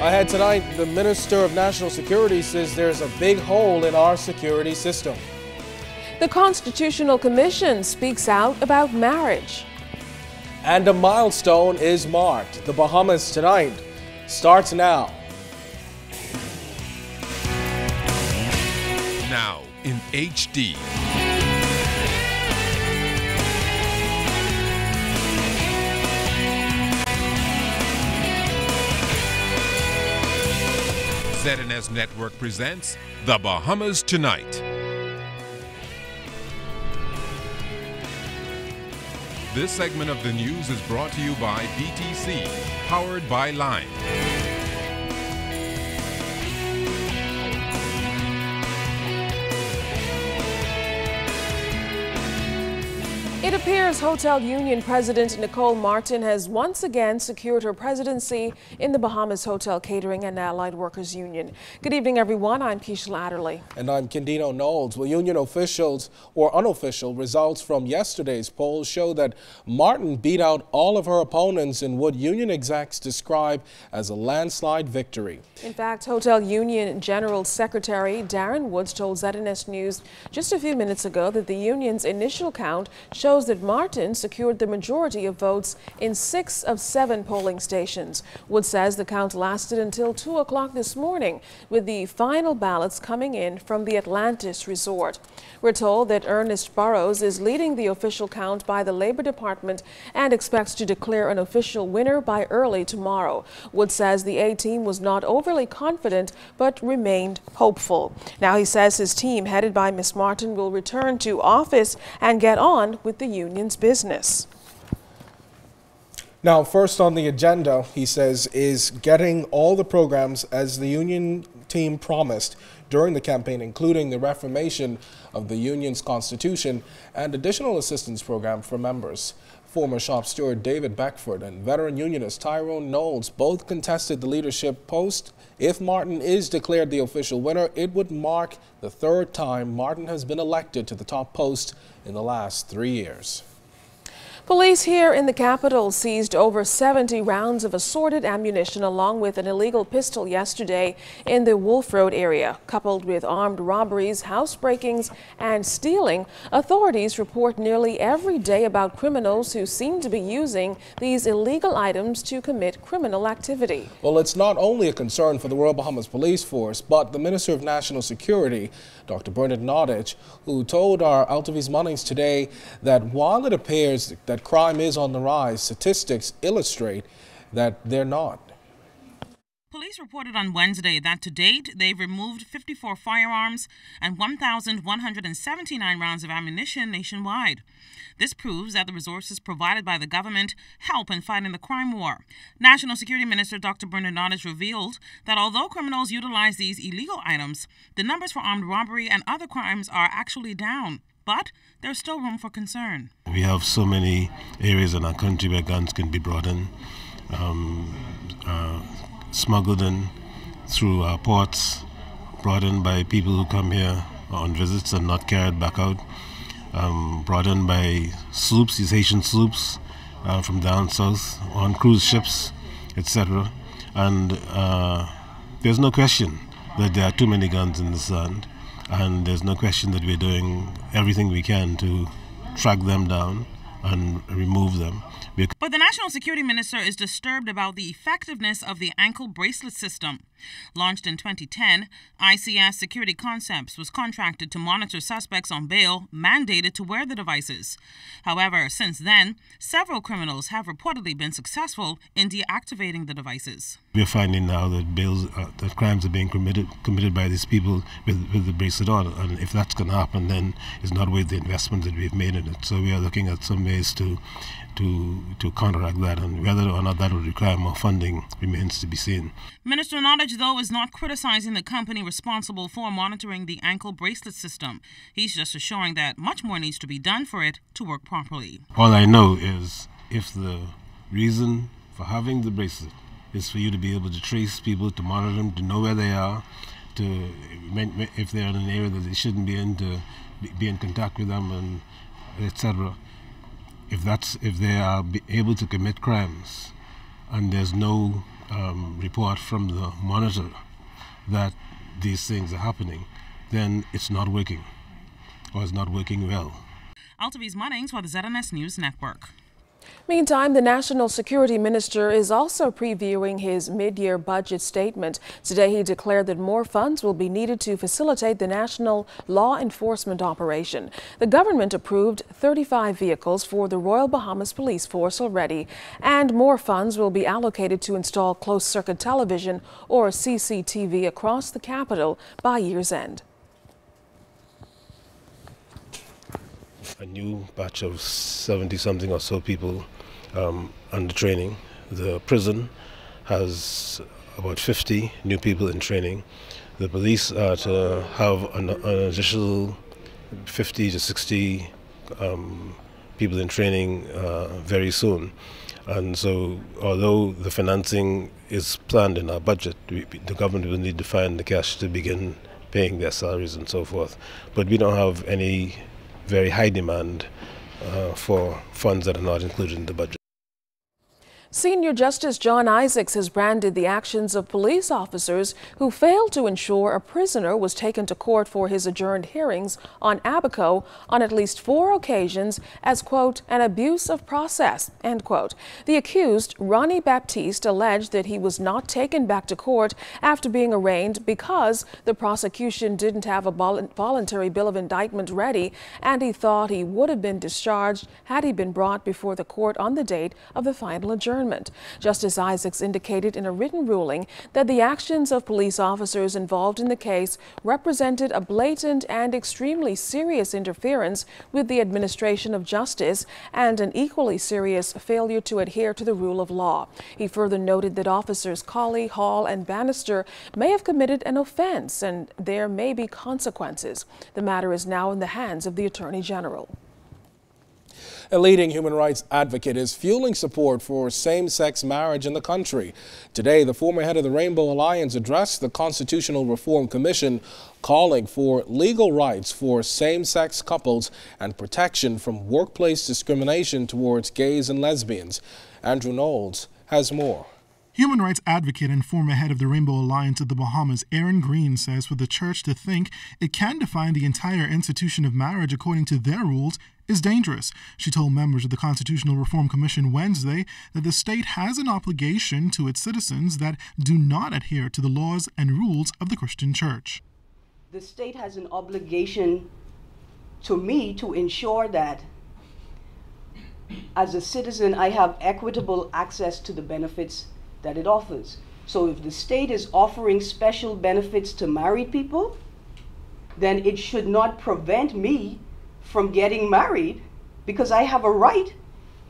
Ahead tonight, the Minister of National Security says there's a big hole in our security system. The Constitutional Commission speaks out about marriage. And a milestone is marked. The Bahamas tonight starts now. Now in HD. ZNS Network presents The Bahamas Tonight. This segment of the news is brought to you by BTC Powered by Line. It appears Hotel Union President Nicole Martin has once again secured her presidency in the Bahamas Hotel Catering and Allied Workers Union. Good evening, everyone. I'm Keisha Latterly. And I'm Kendino Knowles. Well, union officials or unofficial results from yesterday's polls show that Martin beat out all of her opponents in what union execs describe as a landslide victory. In fact, Hotel Union General Secretary Darren Woods told ZNS News just a few minutes ago that the union's initial count shows that Martin secured the majority of votes in 6 of 7 polling stations. Woods says the count lasted until 2 o'clock this morning, with the final ballots coming in from the Atlantis Resort. We're told that Ernest Burrows is leading the official count by the Labor Department and expects to declare an official winner by early tomorrow. Woods says the A-team was not overly confident but remained hopeful. Now he says his team, headed by Ms. Martin, will return to office and get on with the union's business. Now, first on the agenda, he says, is getting all the programs as the union team promised during the campaign, including the reformation of the union's constitution and additional assistance program for members. Former shop steward David Beckford and veteran unionist Tyrone Knowles both contested the leadership post. If Martin is declared the official winner, it would mark the 3rd time Martin has been elected to the top post in the last 3 years. Police here in the capital seized over 70 rounds of assorted ammunition along with an illegal pistol yesterday in the Wolf Road area. Coupled with armed robberies, house breakings, and stealing, authorities report nearly every day about criminals who seem to be using these illegal items to commit criminal activity. Well, it's not only a concern for the Royal Bahamas Police Force, but the Minister of National Security, Dr. Bernard Nottage, who told our Altivis Mornings today that while it appears that crime is on the rise, statistics illustrate that they're not. Police reported on Wednesday that to date, they've removed 54 firearms and 1,179 rounds of ammunition nationwide. This proves that the resources provided by the government help in fighting the crime war. National Security Minister Dr. Bernard Nottage revealed that although criminals utilize these illegal items, the numbers for armed robbery and other crimes are actually down. But there's still room for concern. We have so many areas in our country where guns can be brought in, smuggled in through our ports, brought in by people who come here on visits and not carried back out, brought in by sloops, these Haitian sloops from down south, on cruise ships, etc. And there's no question that there are too many guns in this land. And there's no question that we're doing everything we can to track them down and remove them. But the National Security Minister is disturbed about the effectiveness of the ankle bracelet system. Launched in 2010, ICS Security Concepts was contracted to monitor suspects on bail, mandated to wear the devices. However, since then, several criminals have reportedly been successful in deactivating the devices. We're finding now that that crimes are being committed by these people with the bracelet on, and if that's going to happen, then it's not worth the investment that we've made in it. So we are looking at some ways to counteract that, and whether or not that would require more funding remains to be seen. Minister Nottage, though, is not criticizing the company responsible for monitoring the ankle bracelet system. He's just assuring that much more needs to be done for it to work properly. All I know is if the reason for having the bracelet is for you to be able to trace people, to monitor them, to know where they are, to, if they're in an area that they shouldn't be in, to be in contact with them, and etc. If they are able to commit crimes and there's no report from the monitor that these things are happening, then it's not working, or it's not working well. Altavi's Munnings for the ZNS News Network. Meantime, the National Security Minister is also previewing his mid-year budget statement. Today, he declared that more funds will be needed to facilitate the national law enforcement operation. The government approved 35 vehicles for the Royal Bahamas Police Force already, and more funds will be allocated to install closed-circuit television or CCTV across the capital by year's end. A new batch of 70-something or so people under training. The prison has about 50 new people in training. The police are to have an additional 50 to 60 people in training very soon. And so, although the financing is planned in our budget, the government will need to find the cash to begin paying their salaries and so forth. But we don't have any very high demand for funds that are not included in the budget. Senior Justice John Isaacs has branded the actions of police officers who failed to ensure a prisoner was taken to court for his adjourned hearings on Abaco on at least 4 occasions as, quote, an abuse of process, end quote. The accused, Ronnie Baptiste, alleged that he was not taken back to court after being arraigned because the prosecution didn't have a voluntary bill of indictment ready, and he thought he would have been discharged had he been brought before the court on the date of the final adjournment. Justice Isaacs indicated in a written ruling that the actions of police officers involved in the case represented a blatant and extremely serious interference with the administration of justice and an equally serious failure to adhere to the rule of law. He further noted that officers Colley, Hall, and Bannister may have committed an offense and there may be consequences. The matter is now in the hands of the Attorney General. A leading human rights advocate is fueling support for same-sex marriage in the country. Today, the former head of the Rainbow Alliance addressed the Constitutional Reform Commission, calling for legal rights for same-sex couples and protection from workplace discrimination towards gays and lesbians. Andrew Knowles has more. Human rights advocate and former head of the Rainbow Alliance of the Bahamas, Aaron Green, says for the church to think it can define the entire institution of marriage according to their rules is dangerous. She told members of the Constitutional Reform Commission Wednesday that the state has an obligation to its citizens that do not adhere to the laws and rules of the Christian church. The state has an obligation to me to ensure that as a citizen I have equitable access to the benefits that it offers. So if the state is offering special benefits to married people, then it should not prevent me from getting married, because I have a right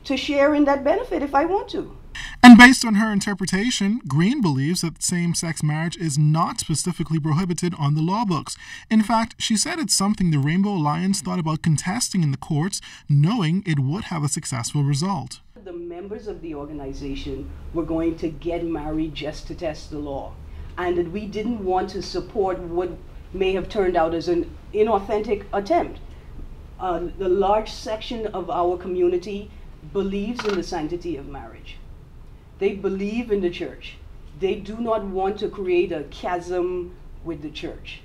to share in that benefit if I want to. And based on her interpretation, Green believes that same-sex marriage is not specifically prohibited on the law books. In fact, she said it's something the Rainbow Alliance thought about contesting in the courts, knowing it would have a successful result. The members of the organization were going to get married just to test the law, and that we didn't want to support what may have turned out as an inauthentic attempt. The large section of our community believes in the sanctity of marriage. They believe in the church. They do not want to create a chasm with the church.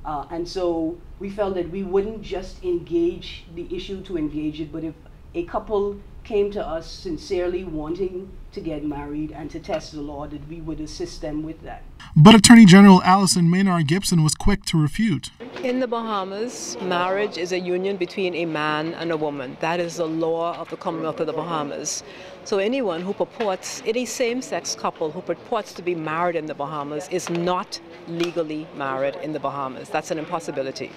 And so we felt that we wouldn't just engage the issue to engage it, but if a couple came to us sincerely wanting to get married and to test the law, that we would assist them with that. But Attorney General Allison Maynard Gibson was quick to refute. In the Bahamas, marriage is a union between a man and a woman. That is the law of the Commonwealth of the Bahamas. So anyone who purports, any same-sex couple who purports to be married in the Bahamas is not legally married in the Bahamas. That's an impossibility.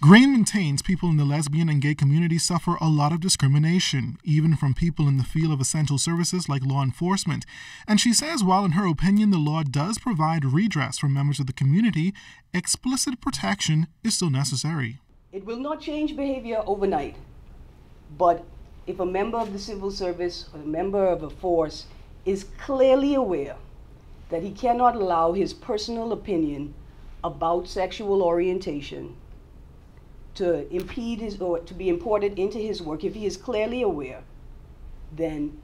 Green maintains people in the lesbian and gay community suffer a lot of discrimination, even from people in the field of essential services like law enforcement. And she says while in her opinion the law does provide redress for members of the community, explicit protection is still necessary. It will not change behavior overnight, but if a member of the civil service or a member of a force is clearly aware that he cannot allow his personal opinion about sexual orientation to impede his or to be imported into his work, if he is clearly aware, then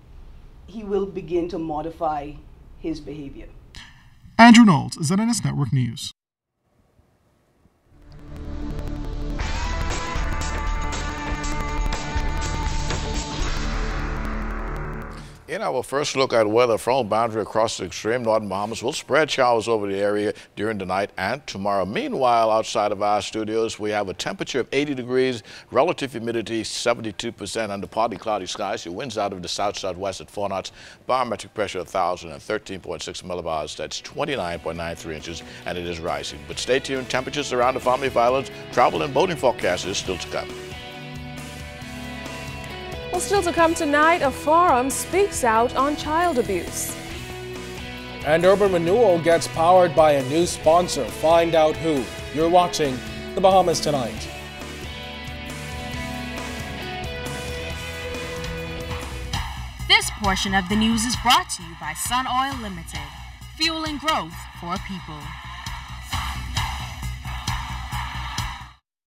he will begin to modify his behavior. Andrew Knowles, ZNS Network News. In our first look at weather, front boundary across the extreme northern Bahamas will spread showers over the area during the night and tomorrow. Meanwhile, outside of our studios, we have a temperature of 80 degrees, relative humidity 72%, under partly cloudy skies. The winds out of the south-southwest at 4 knots, barometric pressure 1,013.6 millibars. That's 29.93 inches, and it is rising. But stay tuned. Temperatures around the family of islands, travel and boating forecast is still to come. Well, still to come tonight, a forum speaks out on child abuse. And Urban Renewal gets powered by a new sponsor. Find out who. You're watching The Bahamas Tonight. This portion of the news is brought to you by Sun Oil Limited, fueling growth for people.